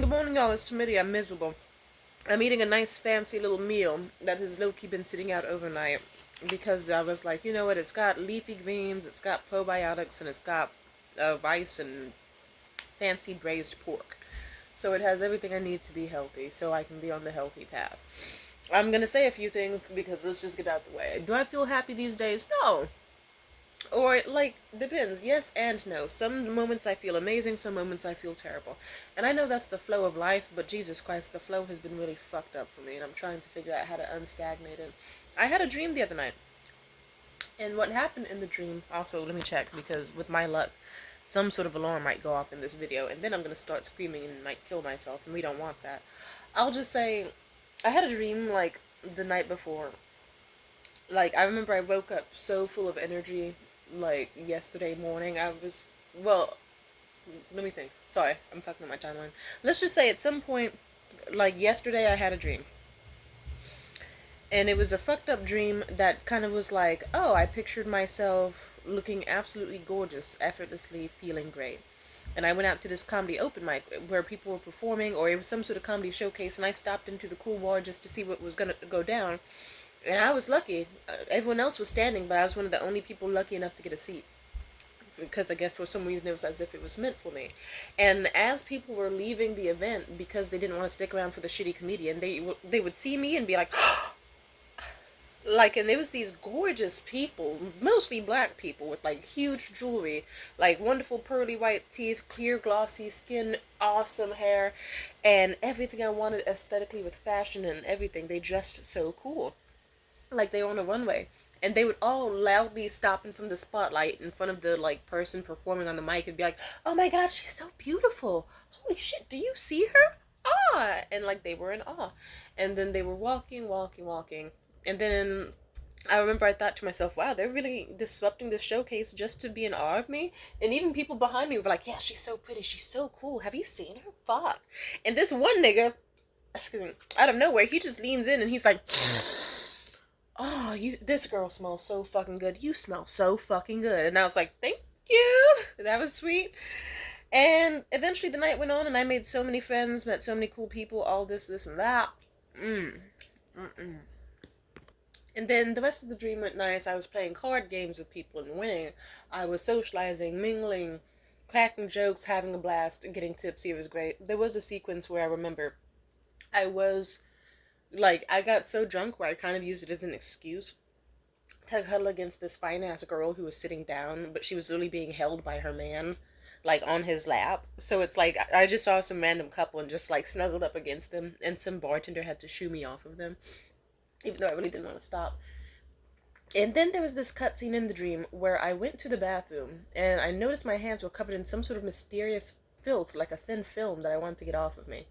Good morning, y'all. It's Smitty. I'm miserable. I'm eating a nice fancy little meal that has low-key been sitting out overnight because I was like, you know what? It's got leafy greens, it's got probiotics, and it's got rice and fancy braised pork. So it has everything I need to be healthy, so I can be on the healthy path. I'm gonna say a few things because let's just get out the way. Do I feel happy these days? No. Or, like, depends. Yes and no. Some moments I feel amazing, some moments I feel terrible. And I know that's the flow of life, but Jesus Christ, the flow has been really fucked up for me, and I'm trying to figure out how to unstagnate it. I had a dream the other night. And what happened in the dream, also, let me check, because with my luck, some sort of alarm might go off in this video, and then I'm gonna start screaming and might kill myself, and we don't want that. I'll just say, I had a dream, like, the night before. Like, I remember I woke up so full of energy, like, yesterday morning. Well, let me think. Sorry, I'm fucking up my timeline. Let's just say at some point, like, yesterday I had a dream. And it was a fucked up dream that kind of was like, oh, I pictured myself looking absolutely gorgeous, effortlessly feeling great. And I went out to this comedy open mic where people were performing, or it was some sort of comedy showcase, and I stopped into the cool bar just to see what was gonna go down. And I was lucky. Everyone else was standing, but I was one of the only people lucky enough to get a seat. Because I guess for some reason it was as if it was meant for me. And as people were leaving the event because they didn't want to stick around for the shitty comedian, they would see me and be like, like, and there was these gorgeous people, mostly black people with like huge jewelry, like wonderful pearly white teeth, clear glossy skin, awesome hair, and everything I wanted aesthetically with fashion and everything. They dressed so cool, like they were on a runway, and they would all loudly stop in from the spotlight in front of the like person performing on the mic and be like, oh my god, she's so beautiful, holy shit, do you see her, and like they were in awe. And then they were walking, and then I remember I thought to myself, wow, they're really disrupting the showcase just to be in awe of me. And even people behind me were like, yeah, she's so pretty, she's so cool, have you seen her, fuck. And this one nigga, excuse me, out of nowhere, he just leans in and he's like, oh, this girl smells so fucking good. You smell so fucking good. And I was like, thank you. That was sweet. And eventually the night went on and I made so many friends, met so many cool people, all this, and that. Mm-mm. And then the rest of the dream went nice. I was playing card games with people and winning. I was socializing, mingling, cracking jokes, having a blast, getting tipsy. It was great. There was a sequence where I remember I was, like, I got so drunk where I kind of used it as an excuse to cuddle against this fine ass girl who was sitting down, but she was really being held by her man, like on his lap. So it's like I just saw some random couple and just like snuggled up against them, and some bartender had to shoo me off of them, even though I really didn't want to stop. And then there was this cutscene in the dream where I went to the bathroom and I noticed my hands were covered in some sort of mysterious filth, like a thin film that I wanted to get off of me.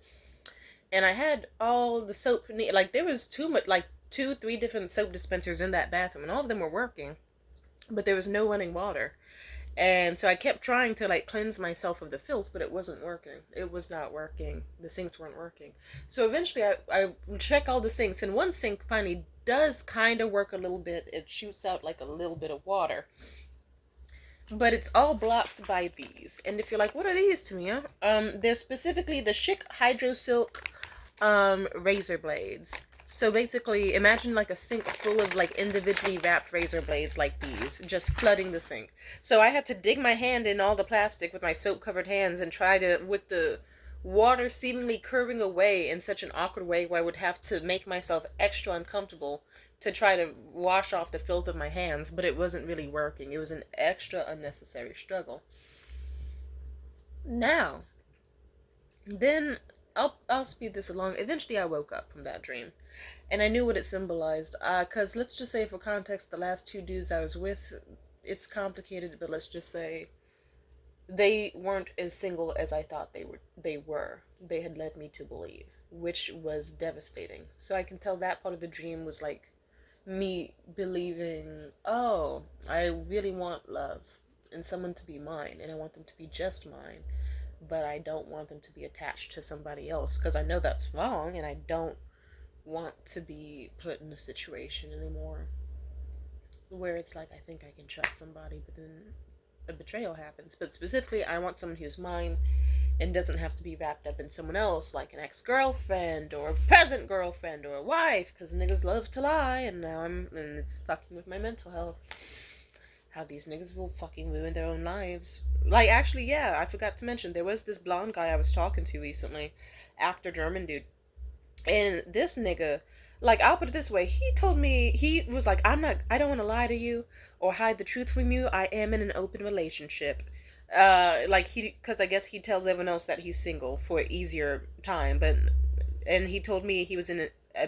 And I had all the soap, like there was too much, like two, three different soap dispensers in that bathroom, and all of them were working, but there was no running water. And so I kept trying to like cleanse myself of the filth, but it wasn't working. It was not working. The sinks weren't working. So eventually I check all the sinks, and one sink finally does kind of work a little bit. It shoots out like a little bit of water. But it's all blocked by these. And if you're like, what are these, Tamia? They're specifically the Chic Hydro Silk razor blades. So basically, imagine like a sink full of like individually wrapped razor blades like these, just flooding the sink. So I had to dig my hand in all the plastic with my soap covered hands and try to, with the water seemingly curving away in such an awkward way where I would have to make myself extra uncomfortable to try to wash off the filth of my hands, but it wasn't really working. It was an extra unnecessary struggle. Now, then I'll speed this along. Eventually, I woke up from that dream, and I knew what it symbolized. Cause let's just say, for context, the last two dudes I was with, it's complicated, but let's just say they weren't as single as I thought they were. They had led me to believe, which was devastating. So I can tell that part of the dream was like me believing, oh, I really want love and someone to be mine, and I want them to be just mine, but I don't want them to be attached to somebody else because I know that's wrong, and I don't want to be put in a situation anymore where it's like I think I can trust somebody, but then a betrayal happens. But specifically, I want someone who's mine, and doesn't have to be wrapped up in someone else, like an ex-girlfriend or a present girlfriend or a wife, because niggas love to lie, and and it's fucking with my mental health. How these niggas will fucking ruin their own lives. Like, actually, yeah, I forgot to mention, there was this blonde guy I was talking to recently, after German dude, and this nigga, like, I'll put it this way, he told me, he was like, I don't want to lie to you or hide the truth from you. I am in an open relationship. Like, because I guess he tells everyone else that he's single for easier time, and he told me he was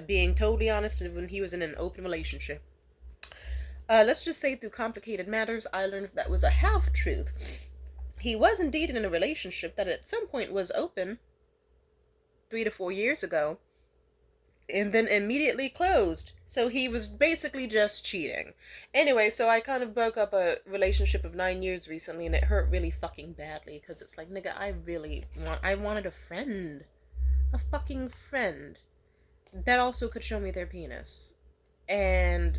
being totally honest when he was in an open relationship. Let's just say through complicated matters, I learned that was a half truth. He was indeed in a relationship that at some point was open 3 to 4 years ago, and then immediately closed. So he was basically just cheating. Anyway, so I kind of broke up a relationship of 9 years recently, and it hurt really fucking badly, because it's like, nigga, I wanted a friend. A fucking friend. That also could show me their penis. And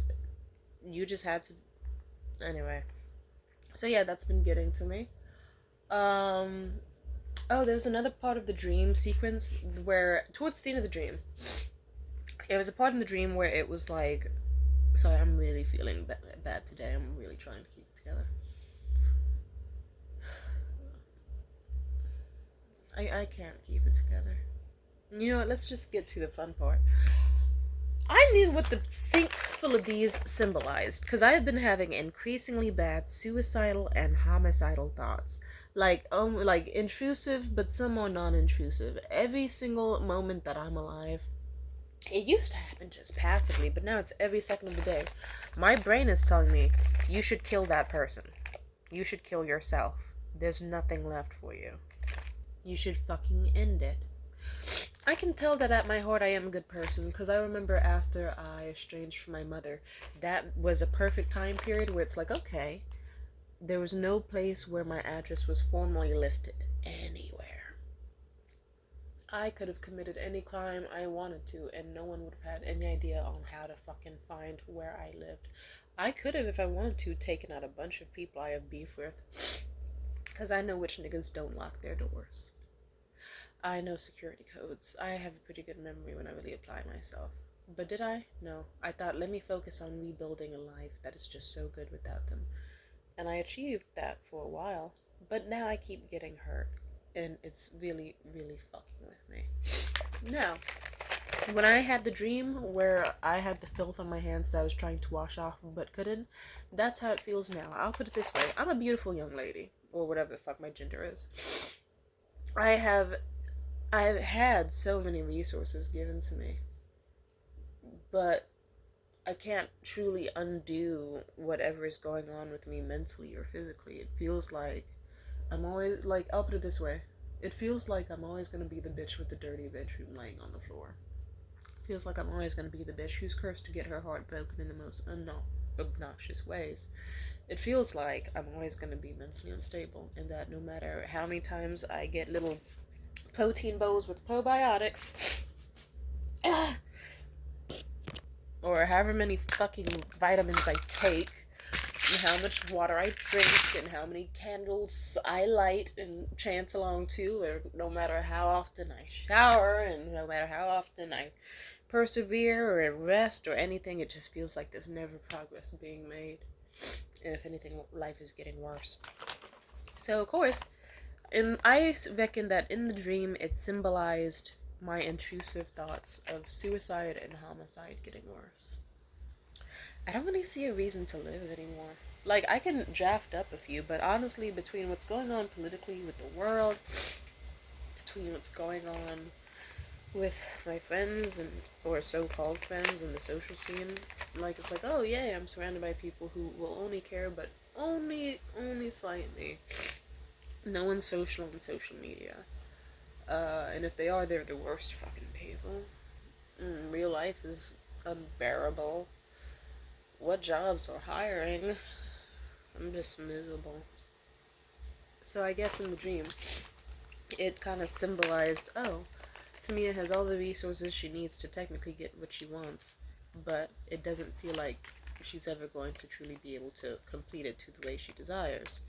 you just had to... Anyway. So yeah, that's been getting to me. Oh, there was another part of the dream sequence where, towards the end of the dream, there was a part in the dream where it was like, sorry, I'm really feeling bad today. I'm really trying to keep it together. I can't keep it together. You know what? Let's just get to the fun part. I knew what the sink full of these symbolized, because I have been having increasingly bad suicidal and homicidal thoughts. Like intrusive, but some more non-intrusive. Every single moment that I'm alive. It used to happen just passively, but now it's every second of the day. My brain is telling me, you should kill that person. You should kill yourself. There's nothing left for you. You should fucking end it. I can tell that at my heart I am a good person, because I remember after I estranged from my mother, that was a perfect time period where it's like, okay, there was no place where my address was formally listed anywhere. I could have committed any crime I wanted to, and no one would have had any idea on how to fucking find where I lived. I could have, if I wanted to, taken out a bunch of people I have beef with, because I know which niggas don't lock their doors. I know security codes. I have a pretty good memory when I really apply myself. But did I? No. I thought, let me focus on rebuilding a life that is just so good without them. And I achieved that for a while. But now I keep getting hurt. And it's really, really fucking with me. Now, when I had the dream where I had the filth on my hands that I was trying to wash off but couldn't, that's how it feels now. I'll put it this way. I'm a beautiful young lady. Or whatever the fuck my gender is. I've had so many resources given to me, but I can't truly undo whatever is going on with me mentally or physically. It feels like I'm always, like, I'll put it this way. It feels like I'm always going to be the bitch with the dirty bedroom laying on the floor. It feels like I'm always going to be the bitch who's cursed to get her heart broken in the most obnoxious ways. It feels like I'm always going to be mentally unstable, and that no matter how many times I get little protein bowls with probiotics, or however many fucking vitamins I take, and how much water I drink, and how many candles I light and chant along to, or no matter how often I shower, and no matter how often I persevere or rest or anything, it just feels like there's never progress being made. And if anything, life is getting worse. So, of course, and I reckon that in the dream it symbolized my intrusive thoughts of suicide and homicide getting worse. I don't really see a reason to live anymore. Like, I can draft up a few, but honestly, between what's going on politically with the world, between what's going on with my friends or so-called friends in the social scene, like, it's like, oh yay, I'm surrounded by people who will only care, but only slightly. No one's social on social media. And if they are, they're the worst fucking people. Real life is unbearable. What jobs are hiring? I'm just miserable. So I guess in the dream, it kind of symbolized, oh, Tamia has all the resources she needs to technically get what she wants, but it doesn't feel like she's ever going to truly be able to complete it to the way she desires.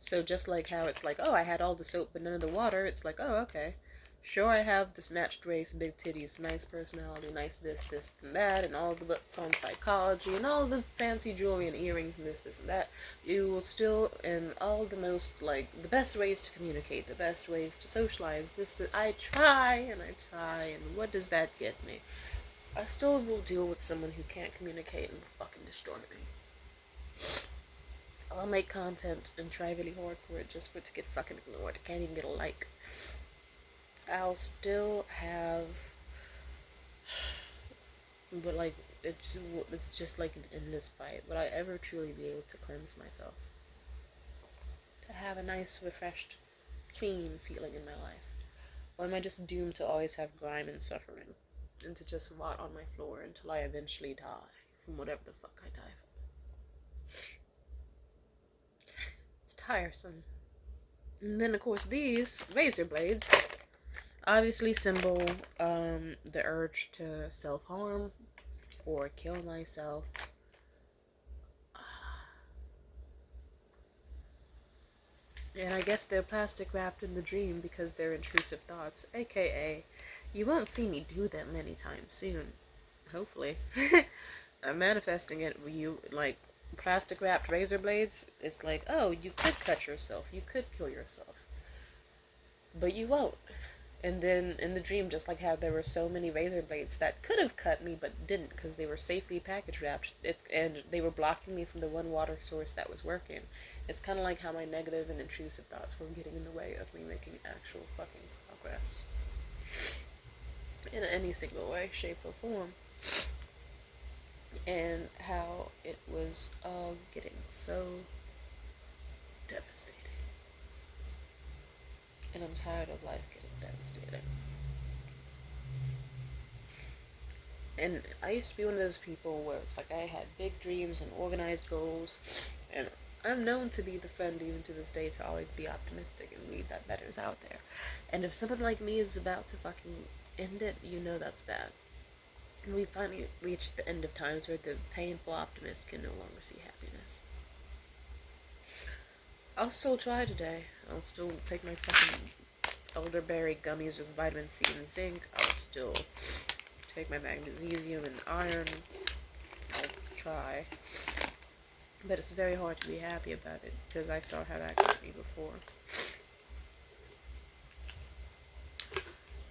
So just like how it's like, oh, I had all the soap but none of the water, it's like, oh, okay. Sure, I have the snatched waist, big titties, nice personality, nice this, and that, and all the books on psychology, and all the fancy jewelry and earrings, and this, and that. You will still, and all the most, like, the best ways to communicate, the best ways to socialize, this, that. I try, and what does that get me? I still will deal with someone who can't communicate and will fucking destroy me. I'll make content and try really hard for it just for it to get fucking ignored. I can't even get a like. I'll still have, but like it's just like an endless fight. Would I ever truly be able to cleanse myself? To have a nice, refreshed, clean feeling in my life? Or am I just doomed to always have grime and suffering? And to just rot on my floor until I eventually die from whatever the fuck I die from? It's tiresome. And then, of course, these razor blades obviously symbol the urge to self-harm or kill myself. And I guess they're plastic wrapped in the dream because they're intrusive thoughts, aka you won't see me do them anytime soon. Hopefully. I'm manifesting it where you, like, plastic wrapped razor blades. It's like, oh, you could cut yourself, you could kill yourself, but you won't. And then in the dream, just like how there were so many razor blades that could have cut me but didn't because they were safely package wrapped, and they were blocking me from the one water source that was working. It's kind of like how my negative and intrusive thoughts were getting in the way of me making actual fucking progress in any single way, shape, or form. And how it was all getting so devastating. And I'm tired of life getting devastating. And I used to be one of those people where it's like I had big dreams and organized goals, and I'm known to be the friend even to this day to always be optimistic and believe that better's out there. And if someone like me is about to fucking end it, you know that's bad. And we finally reached the end of times where the painful optimist can no longer see happiness. I'll still try today. I'll still take my fucking elderberry gummies with vitamin C and zinc. I'll still take my magnesium and iron. I'll try. But it's very hard to be happy about it because I saw how that got me before.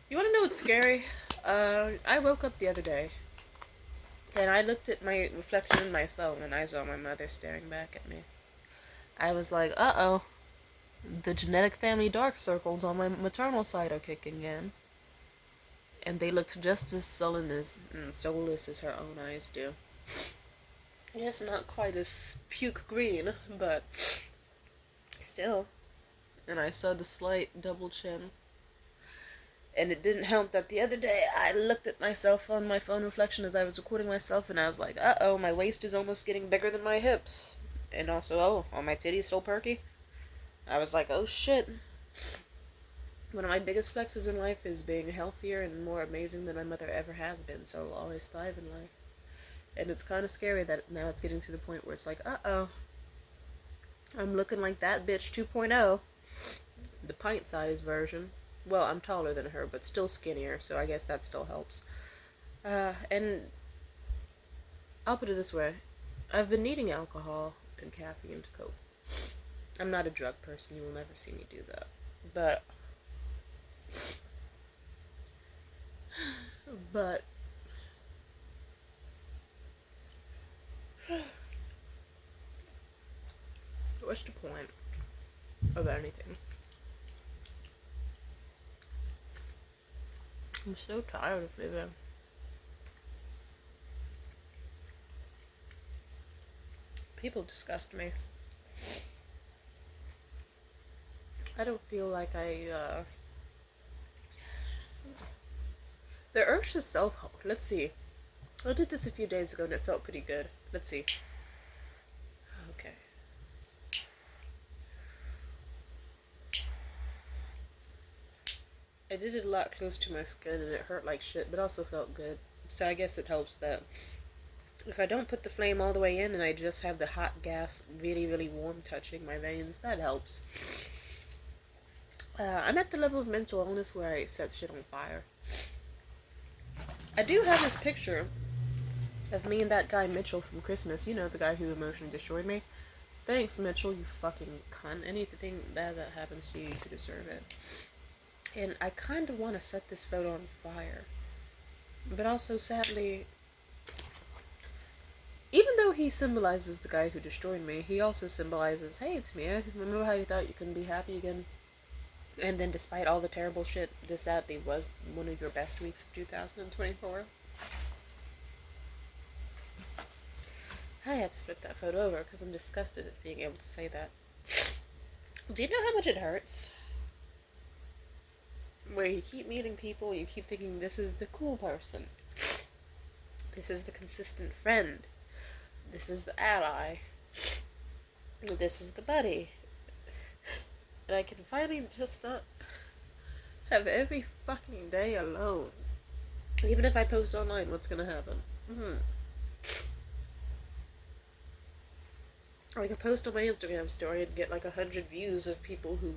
You want to know what's scary? I woke up the other day and I looked at my reflection in my phone and I saw my mother staring back at me. I was like, uh-oh. The genetic family dark circles on my maternal side are kicking in. And they looked just as sullen and soulless as her own eyes do. Just not quite as puke green, but still. And I saw the slight double chin. And it didn't help that the other day I looked at myself on my phone reflection as I was recording myself and I was like, uh-oh, my waist is almost getting bigger than my hips. And also, oh, are my titties still perky? I was like, oh shit. One of my biggest flexes in life is being healthier and more amazing than my mother ever has been, so I'll always thrive in life. And it's kind of scary that now it's getting to the point where it's like, uh-oh, I'm looking like that bitch 2.0, the pint-sized version. Well, I'm taller than her, but still skinnier, so I guess that still helps. And I'll put it this way. I've been needing alcohol and caffeine to cope. I'm not a drug person. You will never see me do that. But what's the point of anything? I'm so tired of living. People disgust me. I don't feel like the urge to self-harm. Let's see. I did this a few days ago and it felt pretty good. Let's see. Okay. I did it a lot close to my skin and it hurt like shit, but also felt good. So I guess it helps that If I don't put the flame all the way in and I just have the hot gas really, really warm touching my veins, that helps. I'm at the level of mental illness where I set shit on fire. I do have this picture of me and that guy Mitchell from Christmas. You know, the guy who emotionally destroyed me. Thanks, Mitchell, you fucking cunt. Anything bad that happens to you, you deserve it. And I kind of want to set this photo on fire. But also, sadly, even though he symbolizes the guy who destroyed me, he also symbolizes, hey, it's me. Remember how you thought you couldn't be happy again? And then despite all the terrible shit, this sadly was one of your best weeks of 2024. I had to flip that photo over because I'm disgusted at being able to say that. Do you know how much it hurts? Where you keep meeting people, you keep thinking this is the cool person. This is the consistent friend. This is the ally. This is the buddy. And I can finally just not have every fucking day alone. Even if I post online, what's gonna happen? I could post on my Instagram story and get like 100 views of people who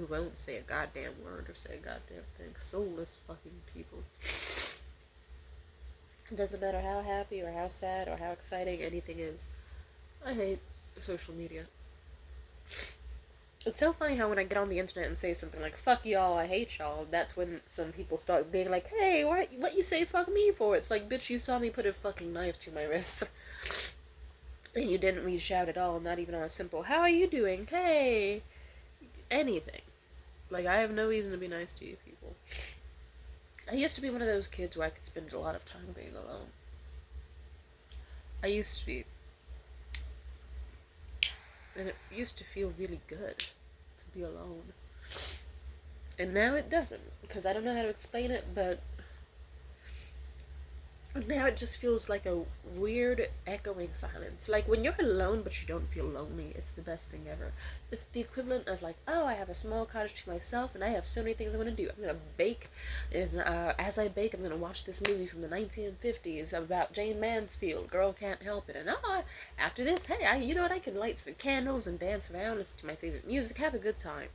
won't say a goddamn word or say a goddamn thing. Soulless fucking people. It doesn't matter how happy or how sad or how exciting anything is. I hate social media. It's so funny how when I get on the internet and say something like, fuck y'all, I hate y'all, that's when some people start being like, hey, what you say fuck me for? It's like, bitch, you saw me put a fucking knife to my wrist. And you didn't reach out at all, not even on a simple, how are you doing? Hey! Anything. Like, I have no reason to be nice to you people. I used to be one of those kids where I could spend a lot of time being alone. I used to be. And it used to feel really good to be alone. And now it doesn't, because I don't know how to explain it, but now it just feels like a weird echoing silence. Like when you're alone but you don't feel lonely, it's the best thing ever. It's the equivalent of like, oh, I have a small cottage to myself and I have so many things I'm going to do. I'm going to bake, and as I bake I'm going to watch this movie from the 1950s about Jane Mansfield, Girl Can't Help It, and after this, hey, you know what, I can light some candles and dance around, listen to my favorite music, have a good time.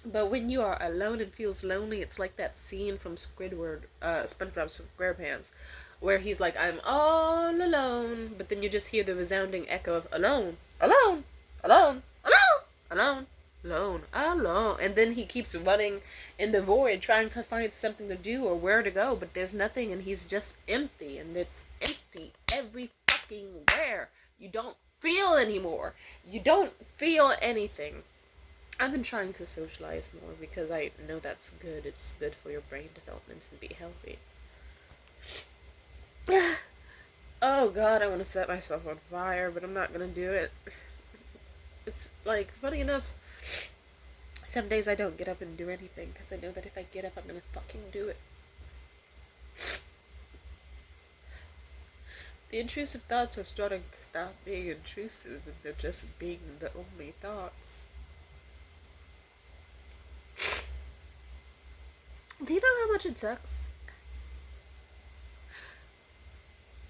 But when you are alone and feels lonely, it's like that scene from SpongeBob SquarePants, where he's like, I'm all alone, but then you just hear the resounding echo of alone, alone, alone, alone, alone, alone, alone, and then he keeps running in the void trying to find something to do or where to go, but there's nothing, and he's just empty, and it's empty every fucking where. You don't feel anymore. You don't feel anything. I've been trying to socialize more because I know that's good. It's good for your brain development and be healthy. Oh god, I want to set myself on fire, but I'm not gonna do it. It's like, funny enough, some days I don't get up and do anything because I know that if I get up, I'm gonna fucking do it. The intrusive thoughts are starting to stop being intrusive and they're just being the only thoughts. Do you know how much it sucks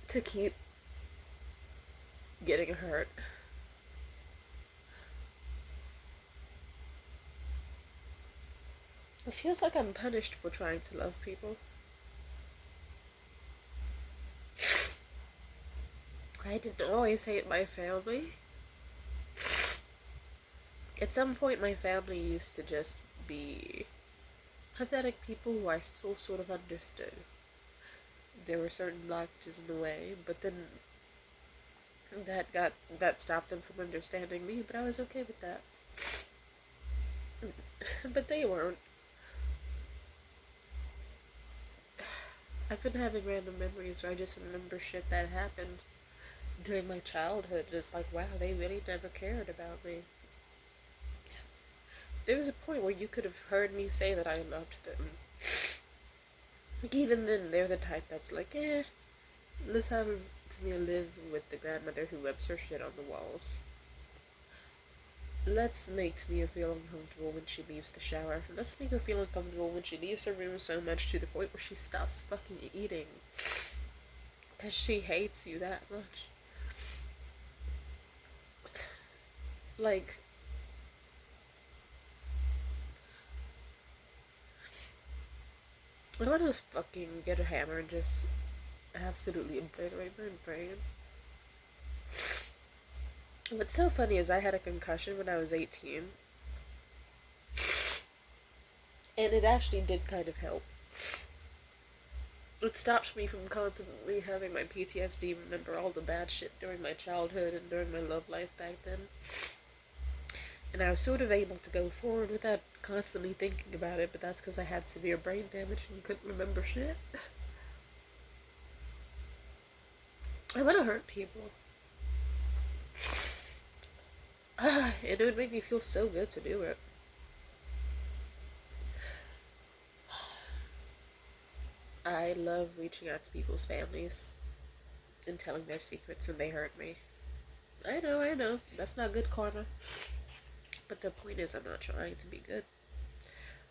to keep getting hurt? It feels like I'm punished for trying to love people. I didn't always hate my family. At some point, my family used to just be pathetic people who I still sort of understood. There were certain blockages in the way, but then that stopped them from understanding me, but I was okay with that. But they weren't. I've been having random memories where I just remember shit that happened during my childhood. It's like, wow, they really never cared about me. There was a point where you could have heard me say that I loved them. Like, even then, they're the type that's like, let's have Tamia live with the grandmother who rubs her shit on the walls. Let's make Tamia feel uncomfortable when she leaves the shower. Let's make her feel uncomfortable when she leaves her room so much to the point where she stops fucking eating. Because she hates you that much. Like, I want to fucking get a hammer and just absolutely obliterate my brain. What's so funny is I had a concussion when I was 18, and it actually did kind of help. It stops me from constantly having my PTSD remember all the bad shit during my childhood and during my love life back then. And I was sort of able to go forward without constantly thinking about it, but that's because I had severe brain damage and couldn't remember shit. I want to hurt people. And it would make me feel so good to do it. I love reaching out to people's families and telling their secrets and they hurt me. I know. That's not good karma. But the point is, I'm not trying to be good.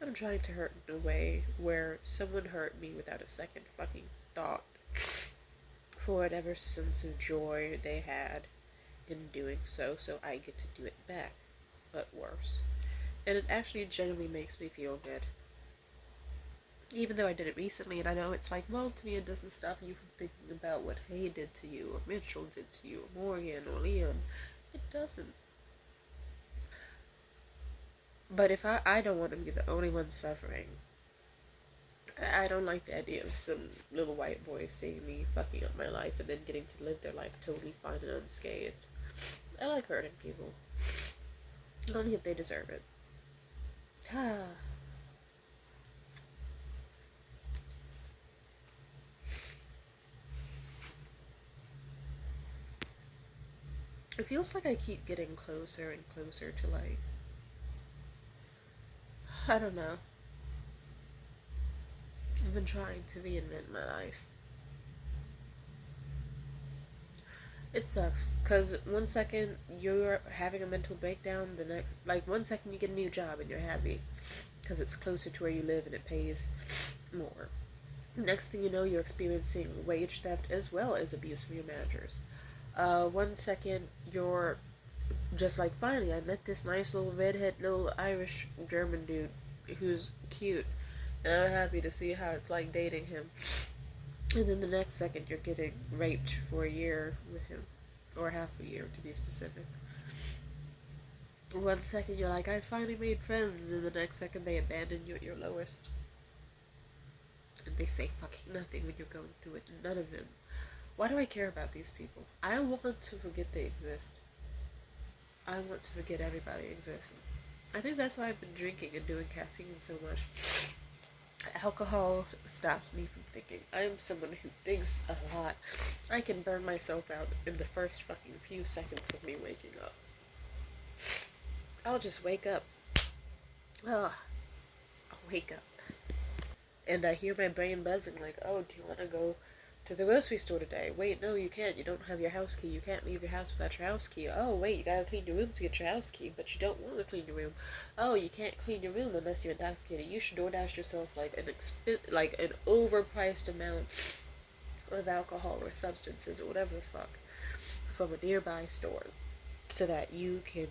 I'm trying to hurt in a way where someone hurt me without a second fucking thought for whatever sense of joy they had in doing so, so I get to do it back, but worse. And it actually genuinely makes me feel good. Even though I did it recently, and I know it's like, well, to me it doesn't stop you from thinking about what Hay did to you, or Mitchell did to you, or Morgan, or Leon. It doesn't. But if I don't want to be the only one suffering. I don't like the idea of some little white boy seeing me fucking up my life and then getting to live their life totally fine and unscathed. I like hurting people. Only if they deserve it. Ah. It feels like I keep getting closer and closer to, like, I don't know. I've been trying to reinvent my life. It sucks, because one second you're having a mental breakdown, the next, like, one second you get a new job and you're happy, because it's closer to where you live and it pays more. Next thing you know, you're experiencing wage theft as well as abuse from your managers. One second you're just like, finally, I met this nice little redhead, little Irish German dude who's cute, and I'm happy to see how it's like dating him. And then the next second, you're getting raped for a year with him, or half a year to be specific. One second, you're like, I finally made friends, and the next second, they abandon you at your lowest. And they say fucking nothing when you're going through it. None of them. Why do I care about these people? I want to forget they exist. I want to forget everybody exists. I think that's why I've been drinking and doing caffeine so much. Alcohol stops me from thinking. I am someone who thinks a lot. I can burn myself out in the first fucking few seconds of me waking up. I'll just wake up. Ugh. I'll wake up. And I hear my brain buzzing like, oh, do you want to go to the grocery store today? Wait, no, you can't. You don't have your house key. You can't leave your house without your house key. Oh, wait, you gotta clean your room to get your house key, but you don't want to clean your room. Oh, you can't clean your room unless you're intoxicated. You should DoorDash yourself like an overpriced amount of alcohol or substances or whatever the fuck from a nearby store, so that you can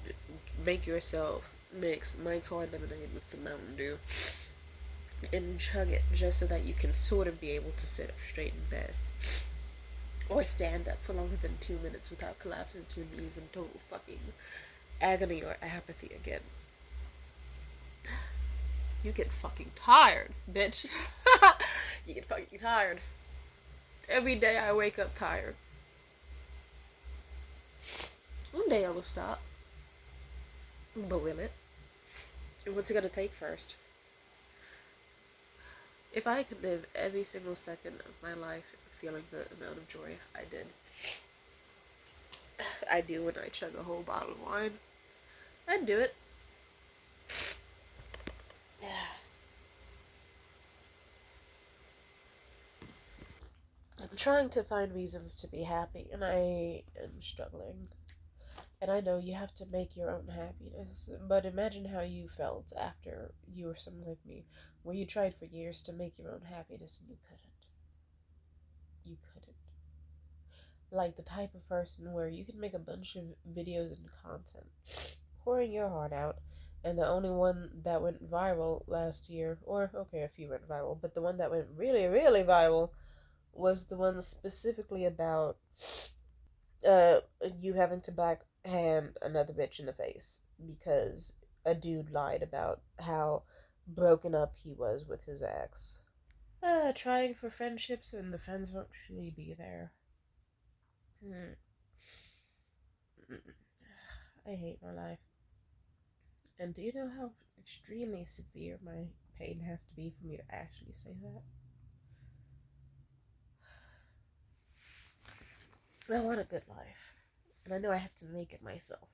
make yourself mix Mike's Hard Lemonade with some Mountain Dew and chug it just so that you can sort of be able to sit up straight in bed. Or stand up for longer than 2 minutes without collapsing to your knees in total fucking agony or apathy again. You get fucking tired, bitch. You get fucking tired. Every day I wake up tired. One day I will stop. But will it? And what's it gonna take first? If I could live every single second of my life feeling the amount of joy I did, I do when I chug a whole bottle of wine, I'd do it. Yeah. I'm trying to find reasons to be happy, and I am struggling. And I know you have to make your own happiness, but imagine how you felt after you were someone like me, where you tried for years to make your own happiness and you couldn't. You couldn't. like the type of person where you can make a bunch of videos and content, pouring your heart out, and the only one that went viral last year, or okay, a few went viral, but the one that went really, really viral was the one specifically about uh you having to backhand another bitch in the face because a dude lied about how broken up he was with his ex. Trying for friendships when the friends won't truly be there. Hmm. I hate my life. And do you know how extremely severe my pain has to be for me to actually say that? I want a good life. And I know I have to make it myself.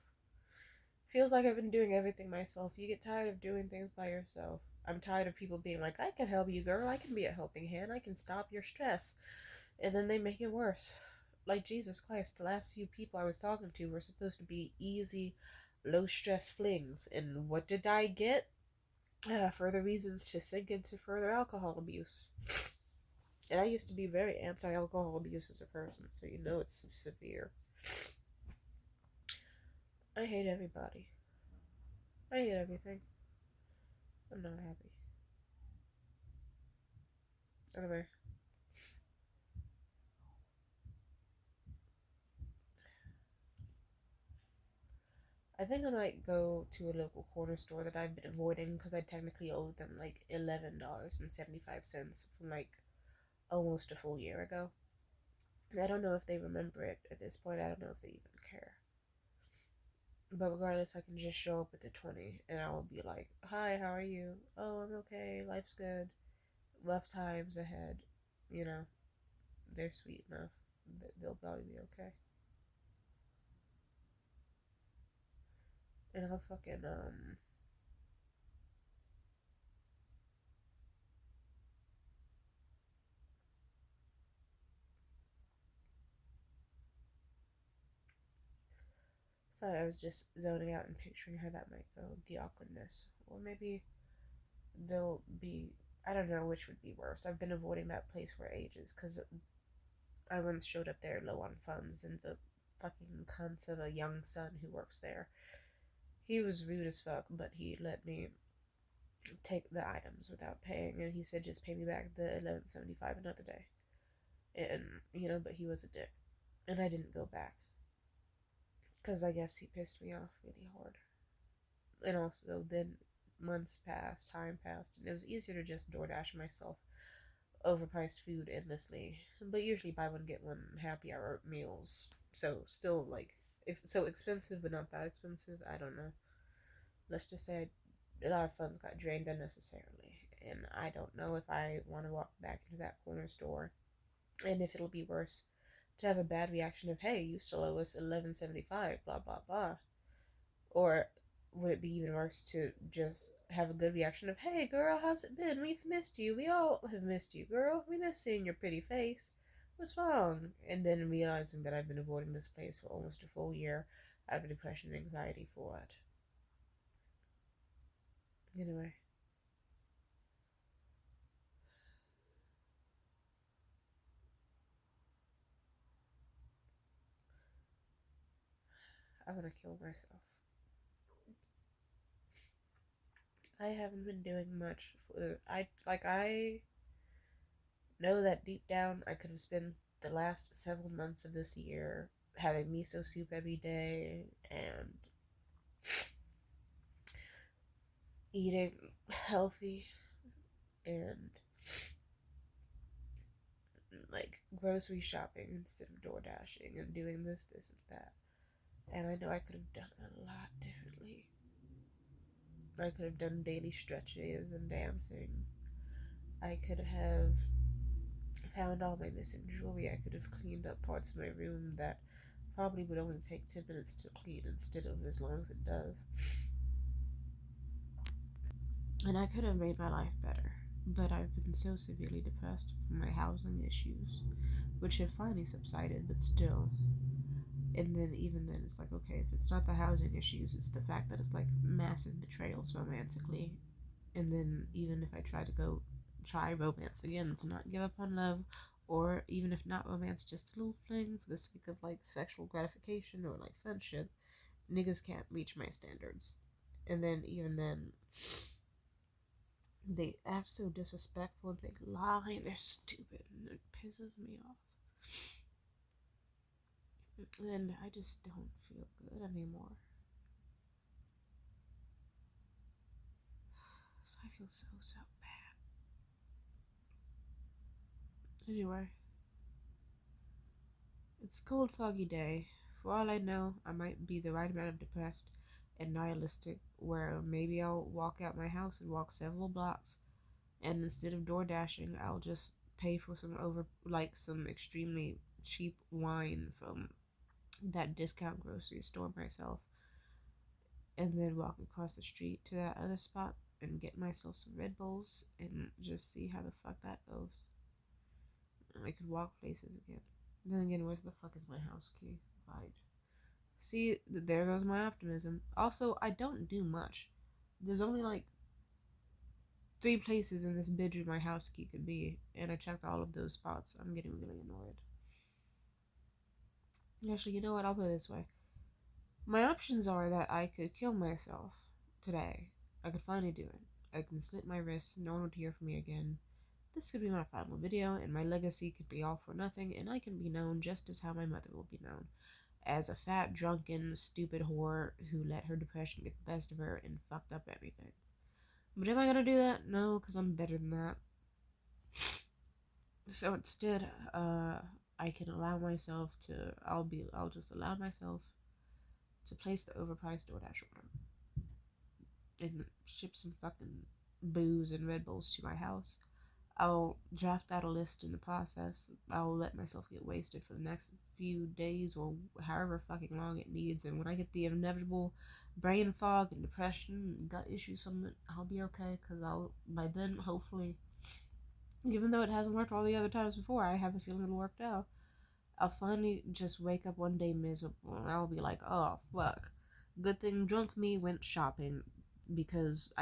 Feels like I've been doing everything myself. You get tired of doing things by yourself. I'm tired of people being like, I can help you, girl. I can be a helping hand. I can stop your stress. And then they make it worse. Like Jesus Christ, the last few people I was talking to were supposed to be easy, low stress flings. And what did I get? Further reasons to sink into further alcohol abuse. And I used to be very anti alcohol abuse as a person, so you know it's severe. I hate everybody. I hate everything. I'm not happy. Anyway, I think I might go to a local corner store that I've been avoiding because I technically owed them like $11.75 from like almost a full year ago. I don't know if they remember it at this point. I don't know if they even care. But regardless, I can just show up with the 20 and I'll be like, hi, how are you? Oh, I'm okay. Life's good. Rough times ahead. You know, they're sweet enough. They'll probably be okay. And I'll fucking, sorry, I was just zoning out and picturing how that might go. The awkwardness. Or maybe they'll be, I don't know which would be worse. I've been avoiding that place for ages because I once showed up there low on funds and the fucking cunt of a young son who works there. He was rude as fuck, but he let me take the items without paying, and he said just pay me back the 11.75 another day. And but he was a dick, and I didn't go back because I guess he pissed me off really hard. And also, then months passed, time passed, and it was easier to just DoorDash myself overpriced food endlessly. But usually buy one get one happy hour meals, so still like so expensive, but not that expensive. I don't know. Let's just say a lot of funds got drained unnecessarily, and I don't know if I want to walk back into that corner store, and if it'll be worse to have a bad reaction of hey, you still owe us 11.75, blah blah blah, or would it be even worse to just have a good reaction of hey girl, how's it been? We've missed you. We all have missed you, girl. We miss seeing your pretty face. What's wrong? And then realizing that I've been avoiding this place for almost a full year. I have a depression and anxiety for it. Anyway, I want to kill myself. I haven't been doing much. I know that deep down I could have spent the last several months of this year having miso soup every day and eating healthy and like grocery shopping instead of door dashing and doing this and that. And I know I could have done a lot differently. I could have done daily stretches and dancing. I could have found all my missing jewelry. I could have cleaned up parts of my room that probably would only take 10 minutes to clean instead of as long as it does. And I could have made my life better. But I've been so severely depressed from my housing issues, which have finally subsided, but still. And then, even then, it's like, okay, if it's not the housing issues, it's the fact that it's like massive betrayals romantically. And then, even if I try to go try romance again, to not give up on love or even if not romance, just a little fling for the sake of like sexual gratification or like friendship, niggas can't reach my standards. And then even then, they act so disrespectful and they lie and they're stupid and it pisses me off. And I just don't feel good anymore. So I feel so bad. Anyway, it's a cold, foggy day. For all I know, I might be the right amount of depressed and nihilistic, where maybe I'll walk out my house and walk several blocks, and instead of door dashing, I'll just pay for some extremely cheap wine from that discount grocery store myself, and then walk across the street to that other spot and get myself some Red Bulls and just see how the fuck that goes. And I could walk places again. Then again, where's the fuck is my house key? Right. See, there goes my optimism. Also, I don't do much. There's only like 3 places in this bitch where my house key could be, and I checked all of those spots. I'm getting really annoyed. Actually, you know what? I'll put it this way. My options are that I could kill myself today. I could finally do it. I can slit my wrists, no one would hear from me again. This could be my final video, and my legacy could be all for nothing, and I can be known just as how my mother will be known. As a fat, drunken, stupid whore who let her depression get the best of her and fucked up everything. But am I gonna do that? No, because I'm better than that. So instead, I can allow myself to. I'll just allow myself to place the overpriced DoorDash order and ship some fucking booze and Red Bulls to my house. I'll draft out a list in the process. I'll let myself get wasted for the next few days or however fucking long it needs. And when I get the inevitable brain fog and depression and gut issues from it, I'll be okay because by then, hopefully, even though it hasn't worked all the other times before, I have a feeling it'll work out. I'll finally just wake up one day miserable and I'll be like, oh, fuck. Good thing drunk me went shopping because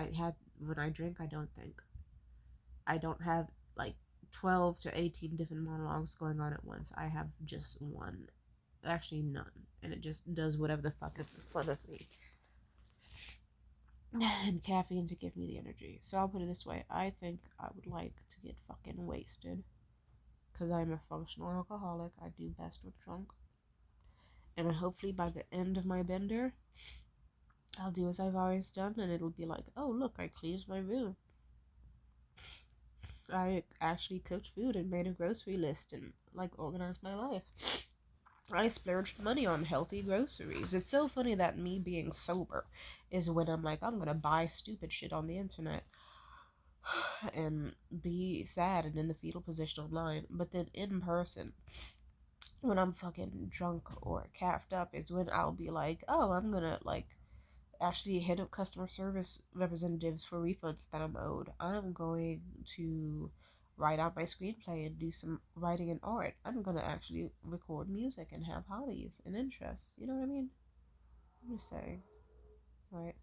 when I drink, I don't think. I don't have like 12 to 18 different monologues going on at once. I have just one. Actually, none. And it just does whatever the fuck is in front of me. And caffeine to give me the energy. So I'll put it this way. I think I would like to get fucking wasted. Because I'm a functional alcoholic. I do best with drunk. And hopefully by the end of my bender, I'll do as I've always done. And it'll be like, oh, look, I cleansed my room. I actually cooked food and made a grocery list and like organized my life. I splurged money on healthy groceries. It's so funny that me being sober is when I'm like, I'm gonna buy stupid shit on the internet and be sad and in the fetal position online. But then in person, when I'm fucking drunk or caffed up, is when I'll be like, oh, I'm gonna like actually hit up customer service representatives for refunds that I'm owed. I'm going to write out my screenplay and do some writing and art. I'm gonna actually record music and have hobbies and interests. You know what I mean? I'm just saying. Right.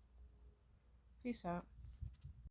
Peace out.